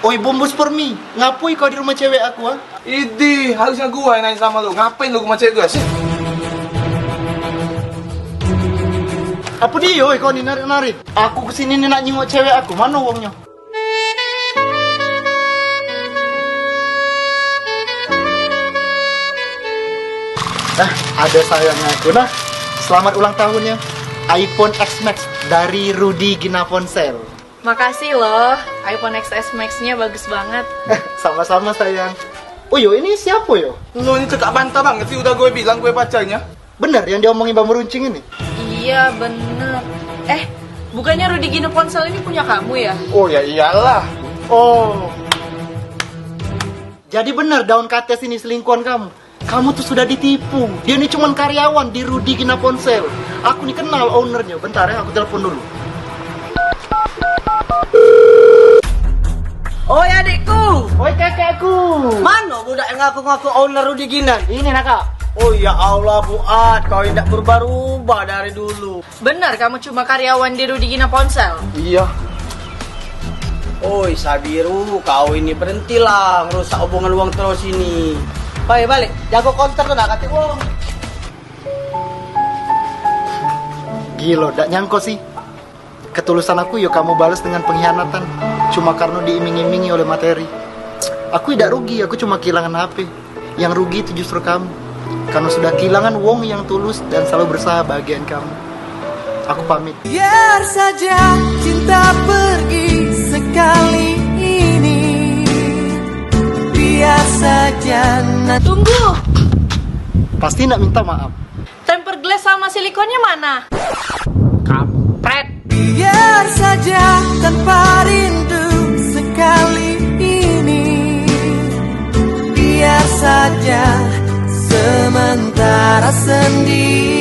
Oi Bombos Permi, ngapui kau di rumah cewek aku ah? Idi, harusnya gua yang nanya sama lu. Ngapain lu ke rumah cewek gua sih? Apa dia oi kau ni narik-narik? Aku kesini nih nak nyengok cewek aku, mana uangnya? Nah, ada sayangnya aku nah. Selamat ulang tahunnya iPhone X Max dari Rudy Gina Ponsel. Makasih loh, iPhone XS Max-nya bagus banget. Sama-sama sayang. Oh yo, ini siapa yo? Lu ini cekak bantah banget sih, udah gue bilang gue pacarnya. Bener yang diomongin Bang Meruncing ini? Iya bener. Bukannya Rudy Gina Ponsel ini punya kamu ya? Oh ya iyalah. Oh. Jadi bener daun kates ini selingkuhan kamu. Kamu tuh sudah ditipu. Dia ini cuman karyawan di Rudy Gina Ponsel. Aku nih kenal ownernya. Bentar ya, aku telepon dulu. Oi adikku, Oi kakekku. mana budak yang ngaku-ngaku owner Rudy Ginan? Ini nakak. Oh ya Allah Buat, kau tidak berubah-ubah dari dulu. Bener, kamu cuma karyawan di Rudy Gina Ponsel. Iya. Oi Sabiru, kau ini berhentilah ngerusak hubungan uang terus ini. Balik, jago counter tuh nak kata uang. Gila, dak nyangko sih. Ketulusan aku yuk kamu balas dengan pengkhianatan. Cuma karena diiming-imingi oleh materi. Aku tidak rugi, aku cuma kehilangan HP. Yang rugi itu justru kamu. Karena sudah kehilangan wong yang tulus dan selalu berusaha bagian kamu. Aku pamit. Biar saja cinta pergi sekali ini. Biar saja Tunggu, Pasti nak minta maaf. tempered glass sama silikonnya mana? Kampret. Biar saja tanpa rindu sekali ini. Biar saja sementara sendiri.